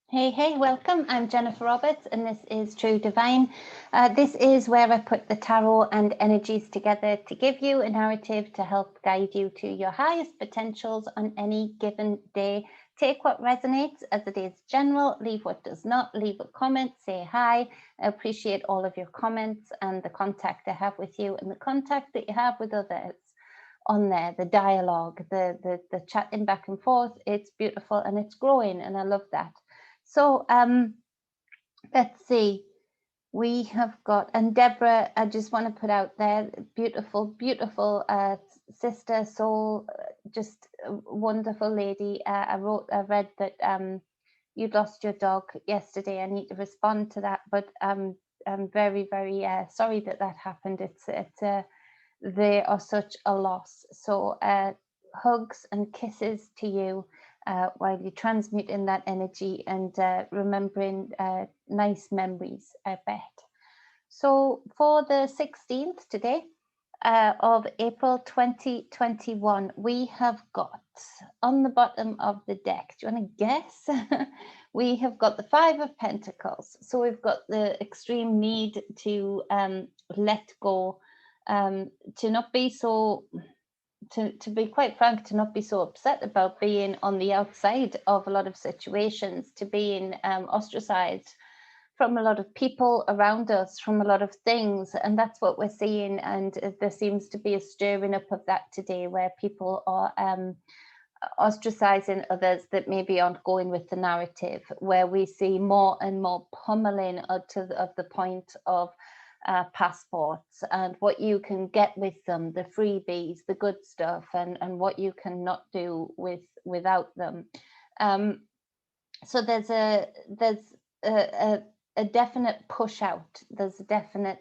Hey, welcome. I'm Jennifer Roberts, and this is True Divine. This is where I put the tarot and energies together to give you a narrative to help guide you to your highest potentials on any given day. Take what resonates as it is general, leave what does not, leave a comment, say hi. I appreciate all of your comments and the contact I have with you and the contact that you have with others on there, the dialogue, the chatting back and forth. It's beautiful and it's growing, and I love that. So let's see. We have got, and Deborah, I just want to put out there, beautiful sister, soul, just a wonderful lady. I read that you'd lost your dog yesterday. I need to respond to that, but I'm very sorry that happened. They are such a loss. So hugs and kisses to you. While you transmute in that energy and remembering nice memories, I bet. So for the 16th today of April 2021, we have got on the bottom of the deck, do you want to guess? We have got the Five of Pentacles. So we've got the extreme need to let go, to not be so... To be quite frank, to not be so upset about being on the outside of a lot of situations, to being ostracized from a lot of people around us, from a lot of things. And that's what we're seeing. And there seems to be a stirring up of that today, where people are ostracizing others that maybe aren't going with the narrative, where we see more and more pummeling of the point of passports and what you can get with them, the freebies, the good stuff, and what you cannot do without them. So there's a definite push out. There's a definite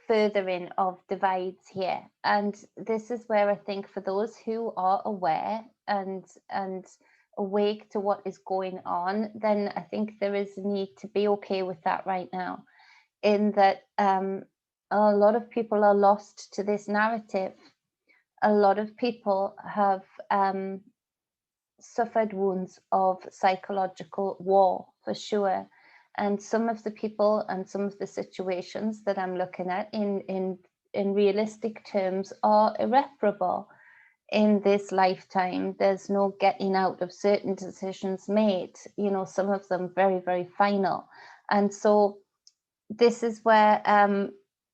furthering of divides here, and this is where I think for those who are aware and awake to what is going on, then I think there is a need to be okay with that right now. In that a lot of people are lost to this narrative. A lot of people have suffered wounds of psychological war, for sure. And some of the people and some of the situations that I'm looking at in realistic terms are irreparable in this lifetime. There's no getting out of certain decisions made, some of them very final. And so this is where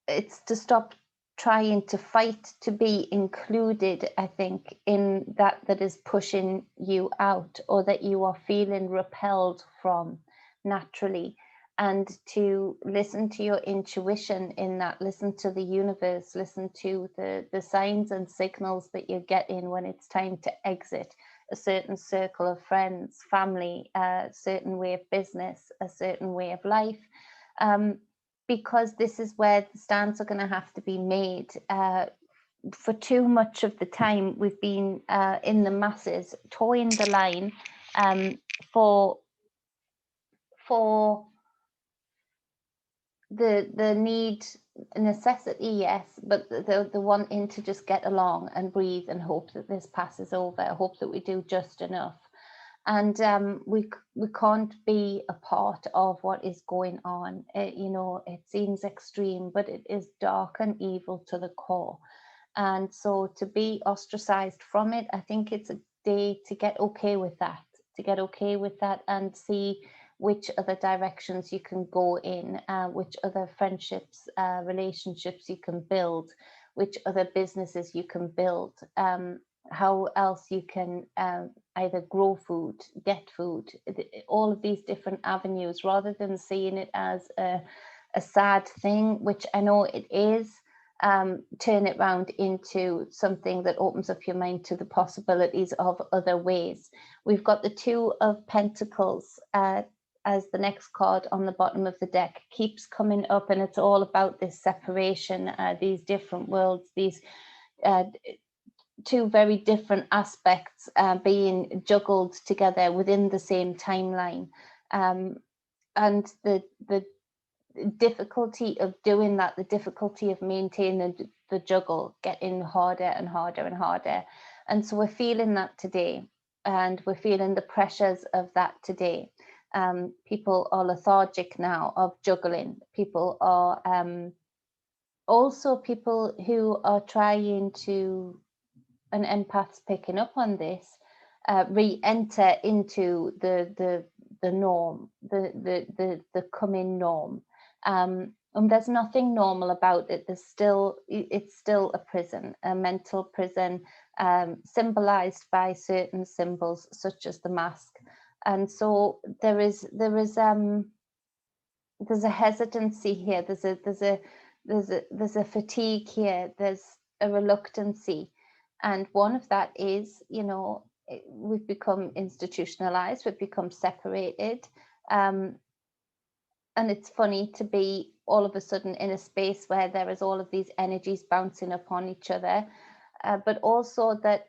it's to stop trying to fight to be included, I think, in that is pushing you out, or that you are feeling repelled from naturally, and to listen to your intuition in that, listen to the universe, listen to the signs and signals that you're getting when it's time to exit a certain circle of friends, family, a certain way of business, a certain way of life. Because this is where the stands are going to have to be made. For too much of the time, we've been in the masses, toeing the line for the need, necessity, yes, but the wanting to just get along and breathe and hope that this passes over, hope that we do just enough. And we can't be a part of what is going on. It seems extreme, but it is dark and evil to the core. And so to be ostracized from it, I think it's a day to get okay with that, and see which other directions you can go in, which other friendships, relationships you can build, which other businesses you can build, how else you can either grow food, get food, all of these different avenues, rather than seeing it as a sad thing, which I know it is. Turn it round into something that opens up your mind to the possibilities of other ways. We've got the Two of Pentacles as the next card on the bottom of the deck, keeps coming up, and it's all about this separation, these different worlds, these two very different aspects being juggled together within the same timeline, and the difficulty of doing that, the difficulty of maintaining the juggle, getting harder and harder and harder. And so we're feeling that today, and we're feeling the pressures of that today. People are lethargic now of juggling. People are also people who are trying to, and empaths picking up on this, re-enter into the norm, the coming norm. And there's nothing normal about it. It's still a prison, a mental prison, symbolized by certain symbols such as the mask. And so there's a hesitancy here. There's a fatigue here. There's a reluctancy, and one of that is, we've become institutionalized. We've become separated. And it's funny to be all of a sudden in a space where there is all of these energies bouncing upon each other, but also that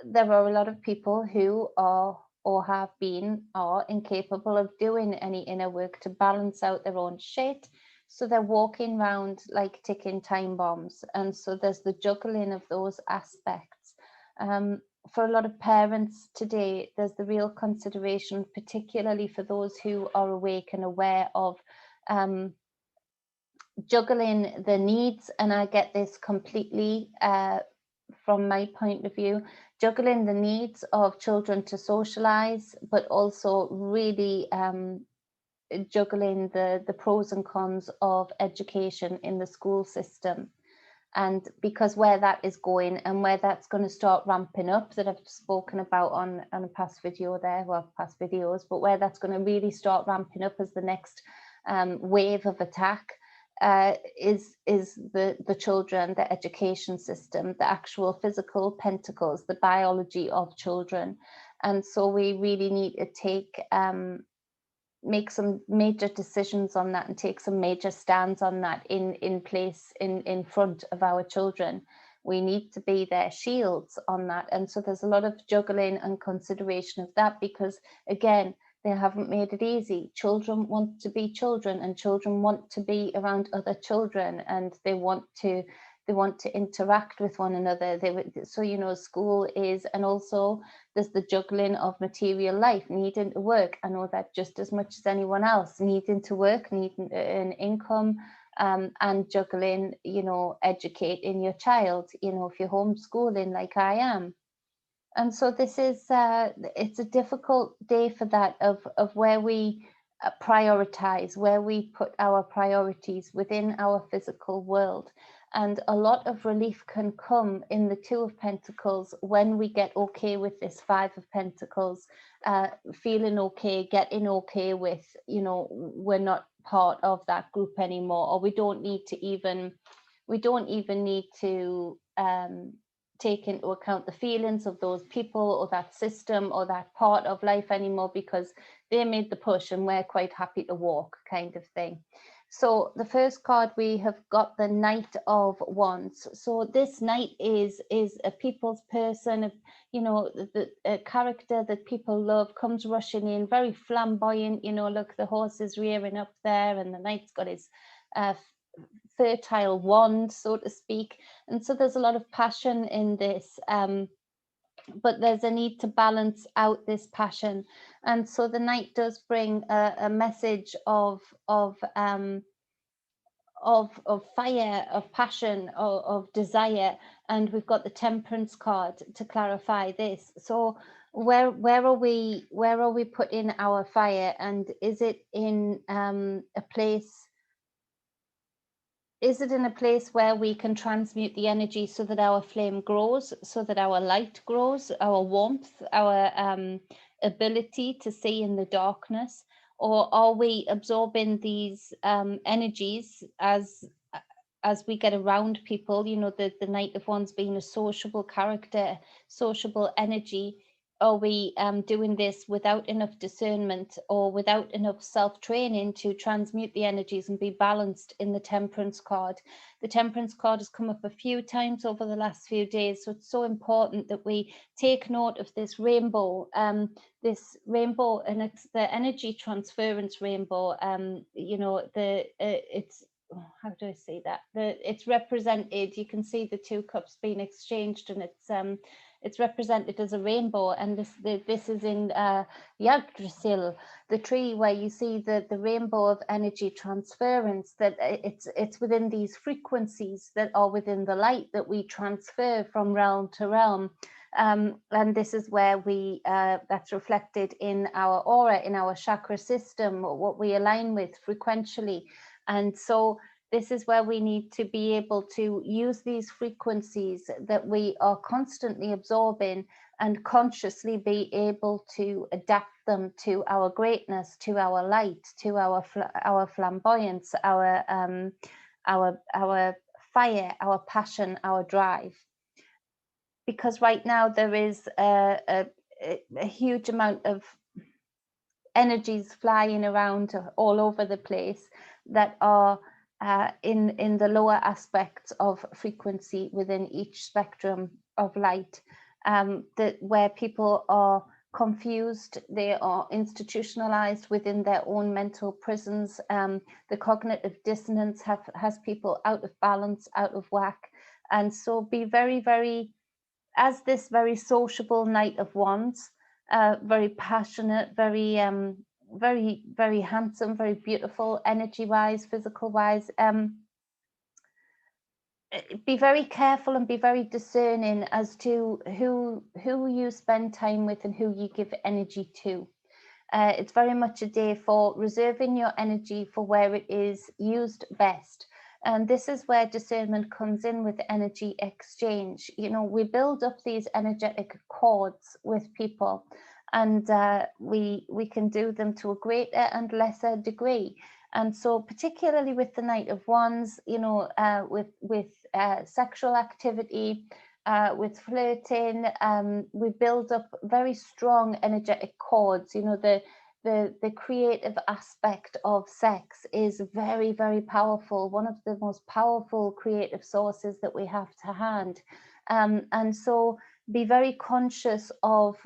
there are a lot of people who are or have been are incapable of doing any inner work to balance out their own shit. So they're walking around like ticking time bombs. And so there's the juggling of those aspects. For a lot of parents today, there's the real consideration, particularly for those who are awake and aware of juggling the needs. And I get this completely from my point of view, juggling the needs of children to socialize, but also really juggling the pros and cons of education in the school system. And because where that is going and where that's going to start ramping up, that I've spoken about on a past video there, well, past videos, but where that's going to really start ramping up as the next wave of attack, is the children, the education system, the actual physical pentacles, the biology of children. And so we really need to make some major decisions on that and take some major stands on that in place in front of our children. We need to be their shields on that. And so there's a lot of juggling and consideration of that, because again, they haven't made it easy. Children want to be children, and children want to be around other children, and they want to interact with one another. So school is, and also there's the juggling of material life, needing to work. I know that just as much as anyone else, needing to work, needing an income, and juggling, educating your child, if you're homeschooling like I am. And so this is, it's a difficult day for that, of where we prioritize, where we put our priorities within our physical world. And a lot of relief can come in the Two of Pentacles when we get okay with this Five of Pentacles, feeling okay, getting okay with, we're not part of that group anymore, or we don't even need to take into account the feelings of those people or that system or that part of life anymore, because they made the push and we're quite happy to walk, kind of thing. So the first card, we have got the Knight of Wands. So this knight is a people's person, a character that people love, comes rushing in, very flamboyant. Look, the horse is rearing up there, and the knight's got his fertile wand, so to speak. And so there's a lot of passion in this, but there's a need to balance out this passion. And so the knight does bring a message of fire, of passion, of desire. And we've got the Temperance card to clarify this. So where are we putting our fire? And is it in a place where we can transmute the energy so that our flame grows, so that our light grows, our warmth, our ability to see in the darkness? Or are we absorbing these energies as we get around people? The Knight of Wands being a sociable character, sociable energy. Are we doing this without enough discernment or without enough self-training to transmute the energies and be balanced in the Temperance card? The Temperance card has come up a few times over the last few days, so it's so important that we take note of this rainbow, and it's the energy transference rainbow. It's, how do I say that? It's represented. You can see the two cups being exchanged, and it's represented as a rainbow, and this is in Yggdrasil, the tree where you see the rainbow of energy transference, that it's within these frequencies that are within the light that we transfer from realm to realm. And this is where we that's reflected in our aura, in our chakra system, what we align with frequentially. And so this is where we need to be able to use these frequencies that we are constantly absorbing and consciously be able to adapt them to our greatness, to our light, to our flamboyance, our fire, our passion, our drive. Because right now there is a huge amount of energies flying around all over the place that are in the lower aspects of frequency within each spectrum of light, where people are confused, they are institutionalized within their own mental prisons. The cognitive dissonance has people out of balance, out of whack. And so be very, very, as this very sociable Knight of Wands, very passionate, very, very handsome, very beautiful, energy-wise, physical-wise. Be very careful and be very discerning as to who you spend time with and who you give energy to. It's very much a day for reserving your energy for where it is used best. And this is where discernment comes in with energy exchange. You know, we build up these energetic cords with people, and we can do them to a greater and lesser degree. And so particularly with the Knight of Wands, you know, with sexual activity, with flirting, we build up very strong energetic cords. You know, the creative aspect of sex is very, very powerful, one of the most powerful creative sources that we have to hand. And so be very conscious of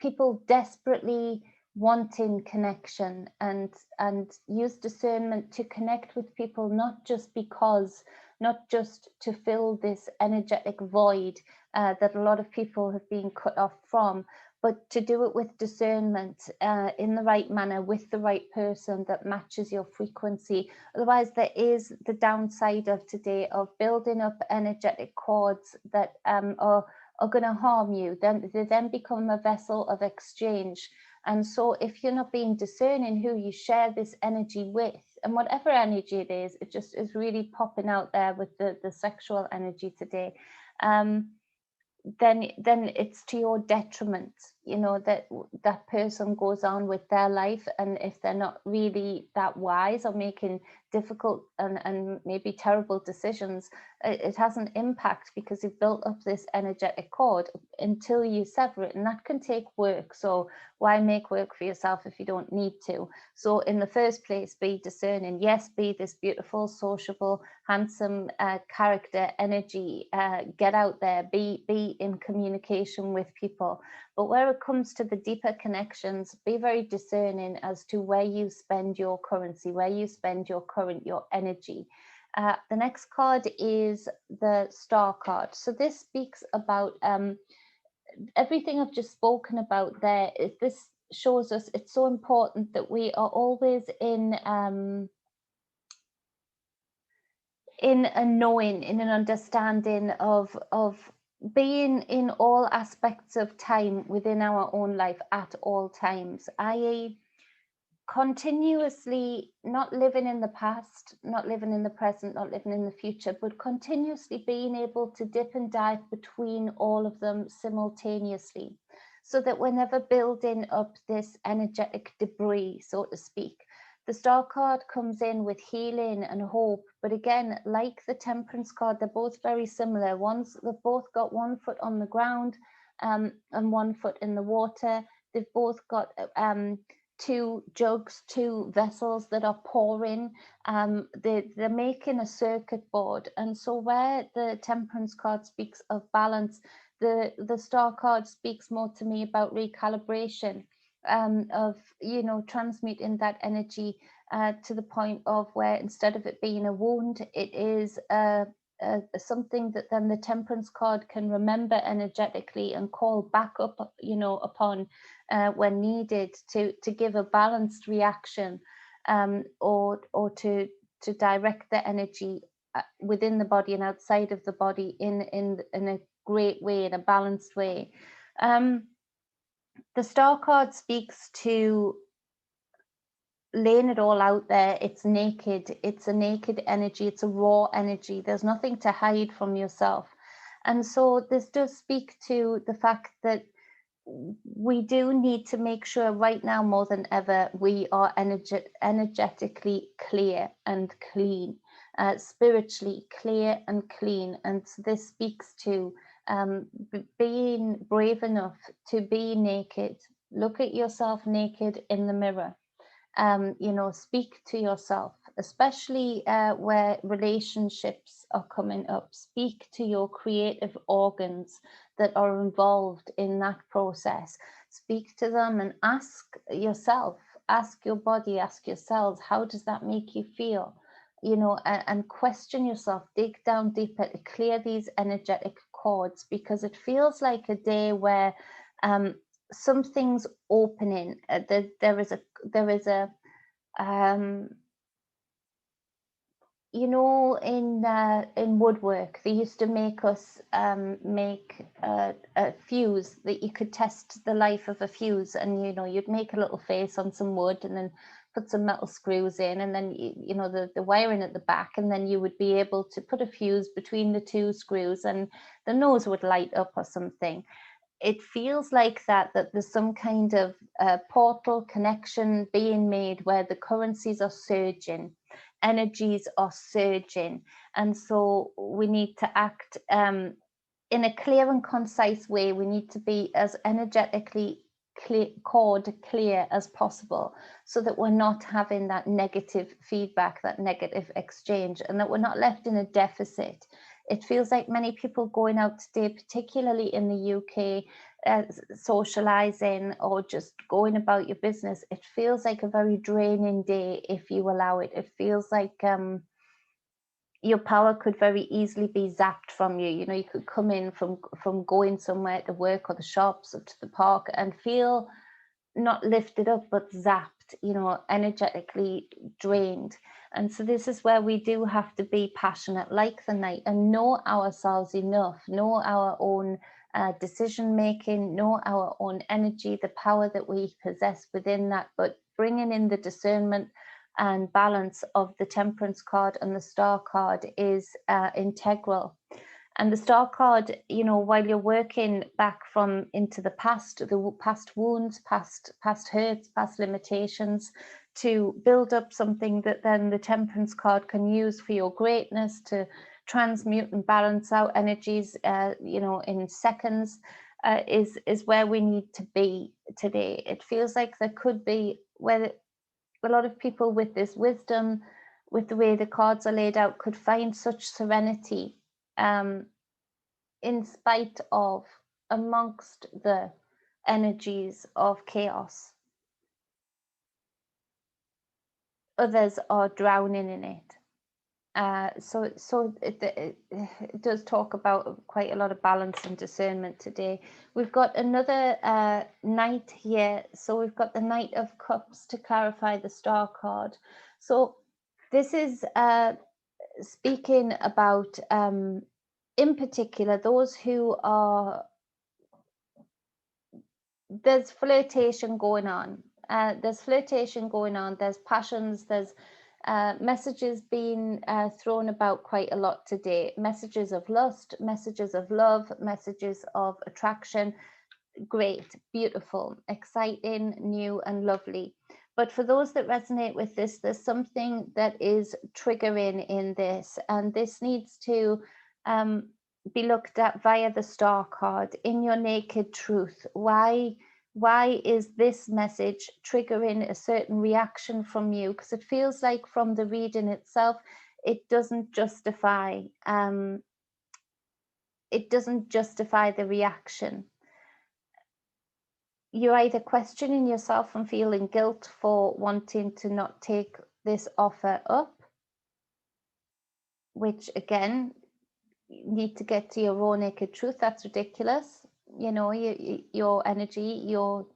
people desperately wanting connection, and use discernment to connect with people, not just because, not just to fill this energetic void that a lot of people have been cut off from, but to do it with discernment, in the right manner, with the right person that matches your frequency. Otherwise, there is the downside of today of building up energetic cords that are going to harm you. Then they then become a vessel of exchange. And so if you're not being discerning who you share this energy with, and whatever energy it is, it just is really popping out there with the sexual energy today, then it's to your detriment, you know, that person goes on with their life, and if they're not really that wise or making difficult and maybe terrible decisions, it has an impact because you've built up this energetic cord until you sever it, and that can take work. So why make work for yourself if you don't need to? So in the first place, be discerning. Yes, be this beautiful, sociable, handsome character energy. Get out there, be in communication with people. But where it comes to the deeper connections, be very discerning as to where you spend your currency, where you spend your energy. The next card is the Star card. So this speaks about everything I've just spoken about there. This shows us it's so important that we are always in a knowing, in an understanding of being in all aspects of time within our own life at all times, i.e. continuously not living in the past, not living in the present, not living in the future, but continuously being able to dip and dive between all of them simultaneously, so that we're never building up this energetic debris, so to speak. The Star card comes in with healing and hope, but again, like the Temperance card, they're both very similar. They've both got 1 foot on the ground and 1 foot in the water. They've both got 2 jugs, 2 vessels that are pouring. They're making a circuit board. And so where the Temperance card speaks of balance, the Star card speaks more to me about recalibration, of, you know, transmuting that energy to the point of where instead of it being a wound, it is a something that then the temperance card can remember energetically and call back up, you know, upon when needed to give a balanced reaction, or to direct the energy within the body and outside of the body in a great way, in a balanced way. The star card speaks to laying it all out there. It's naked. It's a naked energy. It's a raw energy. There's nothing to hide from yourself. And so this does speak to the fact that we do need to make sure right now more than ever we are energetically clear and clean, spiritually clear and clean. And so this speaks to being brave enough to be naked. Look at yourself naked in the mirror. You know, speak to yourself, especially where relationships are coming up. Speak to your creative organs that are involved in that process. Speak to them and ask yourself, ask your body, ask yourselves, how does that make you feel? You know, and question yourself, dig down deeper to clear these energetic cords, because it feels like a day where something's opening. There is a you know, in woodwork, they used to make us make a fuse that you could test the life of a fuse, and you know, you'd make a little face on some wood and then put some metal screws in, and then you know, the wiring at the back, and then you would be able to put a fuse between the two screws and the nose would light up or something. It feels like that there's some kind of portal connection being made where the currencies are surging, energies are surging, and so we need to act in a clear and concise way. We need to be as energetically clear as possible, so that we're not having that negative feedback, that negative exchange, and that we're not left in a deficit. It feels like many people going out today, particularly in the UK, socializing or just going about your business, it feels like a very draining day if you allow it. It feels like your power could very easily be zapped from you. You know, you could come in from going somewhere to work or the shops or to the park and feel not lifted up, but zapped, you know, energetically drained. And so this is where we do have to be passionate like the night and know ourselves enough, know our own decision making, know our own energy, the power that we possess within that, but bringing in the discernment and balance of the temperance card and the star card is integral. And the star card, you know, while you're working back from into the past wounds, past hurts, past limitations, to build up something that then the temperance card can use for your greatness, to transmute and balance out energies, you know, in seconds, is where we need to be today. It feels like there could be, where a lot of people with this wisdom, with the way the cards are laid out, could find such serenity in spite of, amongst the energies of chaos. Others are drowning in it. So it does talk about quite a lot of balance and discernment today. We've got another Knight here. So we've got the Knight of Cups to clarify the star card. So this is speaking about, in particular, those who are, there's flirtation going on. There's flirtation going on. There's passions. There's messages being thrown about quite a lot today. Messages of lust, messages of love, messages of attraction. Great, beautiful, exciting, new and lovely. But for those that resonate with this, there's something that is triggering in this, and this needs to be looked at via the star card in your naked truth. Why is this message triggering a certain reaction from you? Because it feels like from the reading itself, it doesn't justify the reaction. You're either questioning yourself and feeling guilt for wanting to not take this offer up, which again, need to get to your own naked truth. That's ridiculous. You know, your energy, your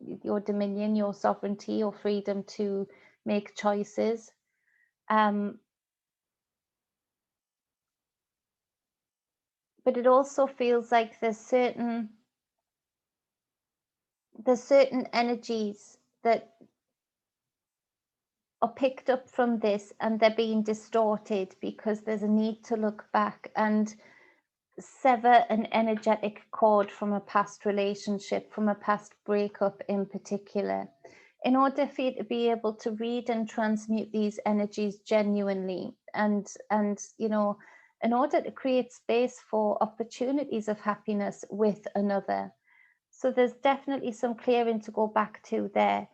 dominion, your sovereignty, your freedom to make choices. But it also feels like there's certain energies that are picked up from this, and they're being distorted because there's a need to look back and sever an energetic cord from a past relationship, from a past breakup in particular, in order for you to be able to read and transmute these energies genuinely, and you know, in order to create space for opportunities of happiness with another. So there's definitely some clearing to go back to there.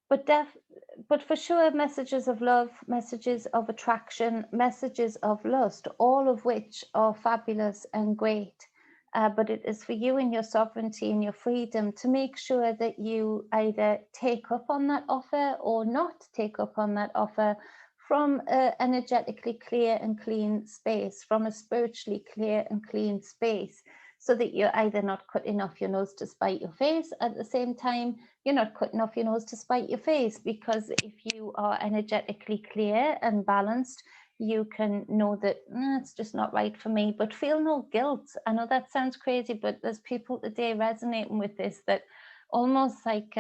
But for sure, messages of love, messages of attraction, messages of lust, all of which are fabulous and great. But it is for you and your sovereignty and your freedom to make sure that you either take up on that offer or not take up on that offer from an energetically clear and clean space, from a spiritually clear and clean space, so that you're either not cutting off your nose to spite your face. At the same time, you're not cutting off your nose to spite your face, because if you are energetically clear and balanced, you can know that it's just not right for me, but feel no guilt. I know that sounds crazy, but there's people today resonating with this, that almost like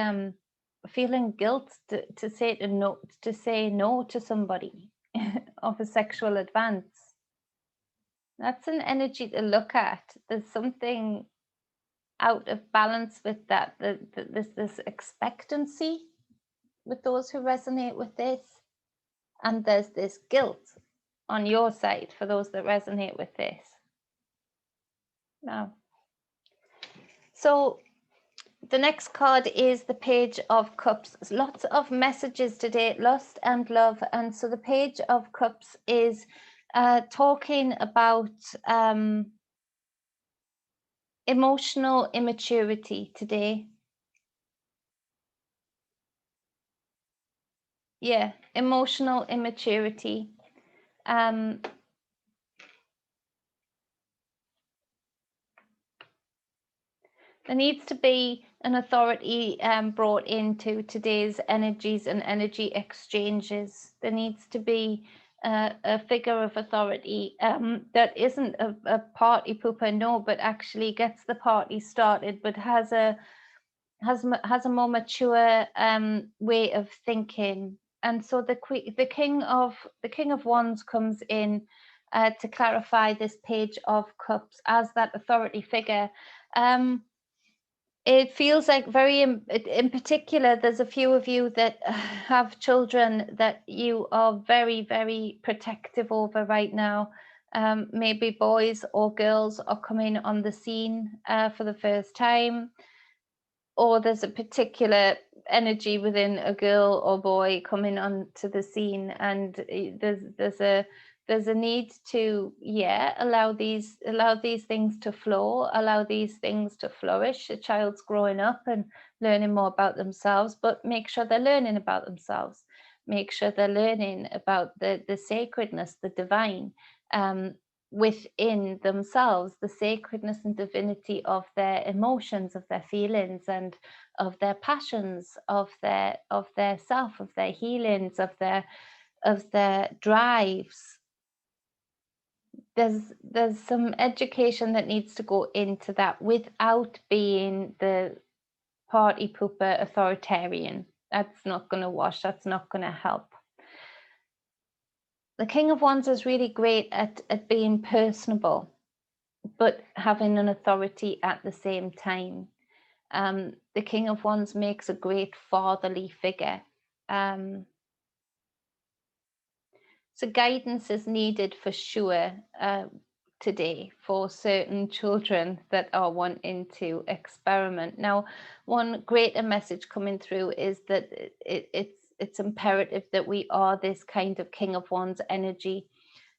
feeling guilt to say no to somebody of a sexual advance. That's an energy to look at. There's something out of balance with that. There's this expectancy with those who resonate with this, and there's this guilt on your side for those that resonate with this. Now, so the next card is the Page of Cups. There's lots of messages today, lust and love. And so the Page of Cups is talking about emotional immaturity today. Yeah, emotional immaturity. There needs to be an authority brought into today's energies and energy exchanges. There needs to be a figure of authority that isn't a party pooper, no, but actually gets the party started, but has a more mature way of thinking. And so the King of Wands comes in to clarify this Page of Cups as that authority figure. It feels like in particular, there's a few of you that have children that you are very, very protective over right now. Maybe boys or girls are coming on the scene for the first time, or there's a particular energy within a girl or boy coming onto the scene, and there's a need to allow these things to flow, allow these things to flourish. A child's growing up and learning more about themselves, but make sure they're learning about themselves, make sure they're learning about the sacredness, the divine within themselves, the sacredness and divinity of their emotions, of their feelings, and of their passions, of their self, of their healings, of their drives. There's some education that needs to go into that without being the party pooper authoritarian. That's not going to wash. That's not going to help. The King of Wands is really great at being personable, but having an authority at the same time. The King of Wands makes a great fatherly figure. So guidance is needed for sure today for certain children that are wanting to experiment. Now, one greater message coming through is that it's imperative that we are this kind of King of Wands energy,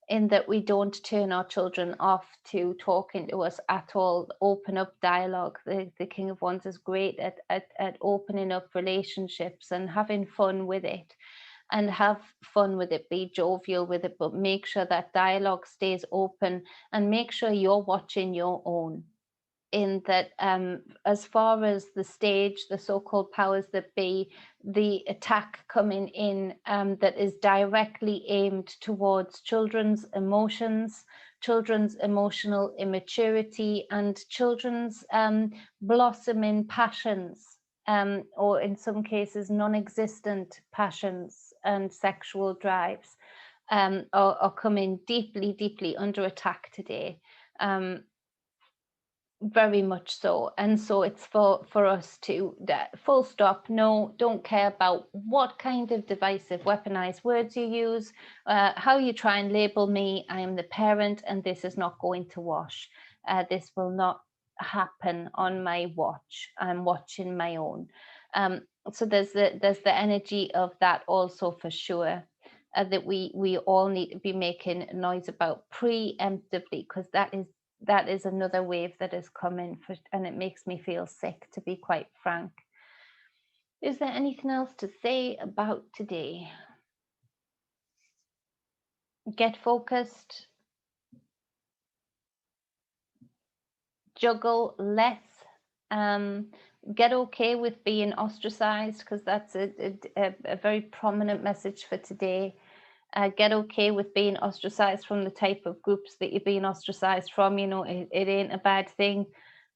in that we don't turn our children off to talking to us at all. Open up dialogue. The King of Wands is great at opening up relationships and having fun with it. and have fun with it, be jovial with it, but make sure that dialogue stays open, and make sure you're watching your own. In that, as far as the stage, the so-called powers that be, the attack coming in that is directly aimed towards children's emotions, children's emotional immaturity, and children's blossoming passions, or in some cases non-existent passions and sexual drives, are coming deeply, deeply under attack today. Very much so. And so it's for us to, full stop, no, don't care about what kind of divisive, weaponized words you use, how you try and label me. I am the parent, and this is not going to wash. This will not happen on my watch. I'm watching my own. So there's the energy of that also, for sure. That we all need to be making noise about preemptively, because that is another wave that is coming, and it makes me feel sick, to be quite frank. Is there anything else to say about today? Get focused, juggle less, get okay with being ostracized, because that's a very prominent message for today. Get okay with being ostracized from the type of groups that you're being ostracized from. You know, it ain't a bad thing.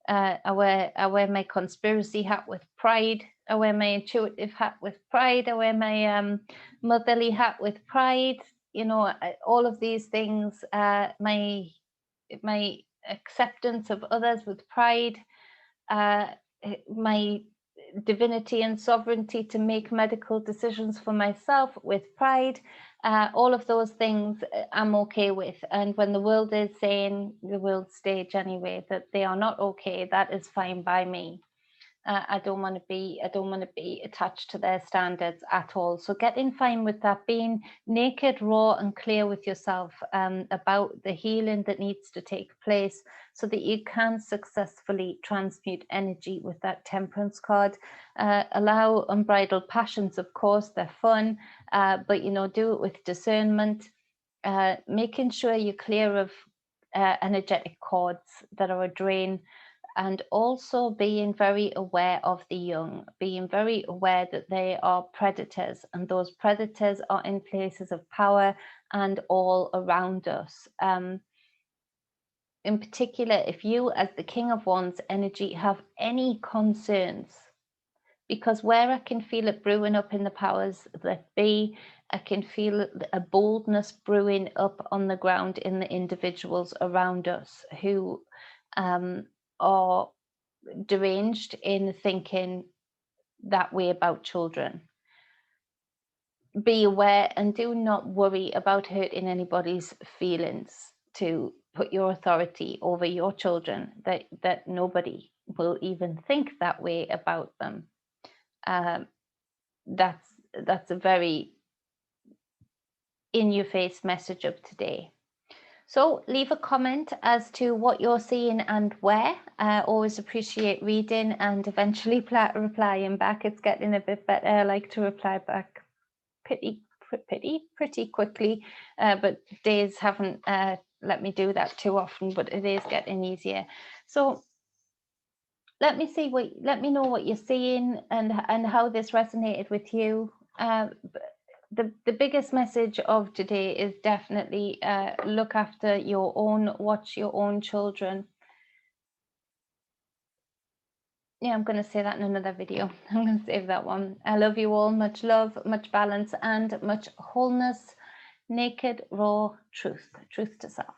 I wear my conspiracy hat with pride. I wear my intuitive hat with pride. I wear my motherly hat with pride. You know, all of these things. My acceptance of others with pride. My divinity and sovereignty to make medical decisions for myself with pride. All of those things I'm okay with. And when the world is saying, the world stage anyway, that they are not okay, that is fine by me. I don't want to be attached to their standards at all. So get in fine with that, being naked, raw, and clear with yourself about the healing that needs to take place, so that you can successfully transmute energy with that temperance card. Allow unbridled passions, of course, they're fun, but you know, do it with discernment, making sure you're clear of energetic cords that are a drain. And also being very aware of the young, being very aware that they are predators, and those predators are in places of power and all around us. In particular, if you, as the King of Wands energy, have any concerns, because where I can feel it brewing up in the powers that be, I can feel a boldness brewing up on the ground in the individuals around us who are deranged in thinking that way about children. Be aware and do not worry about hurting anybody's feelings to put your authority over your children, that nobody will even think that way about them. That's a very in-your-face message of today. So leave a comment as to what you're seeing and where. I always appreciate reading and eventually replying back. It's getting a bit better. I like to reply back pretty quickly, but days haven't let me do that too often, but it is getting easier. So let me know what you're seeing and how this resonated with you. The biggest message of today is definitely look after your own, watch your own children. Yeah, I'm going to say that in another video. I'm going to save that one. I love you all. Much love, much balance, and much wholeness. Naked, raw truth to self.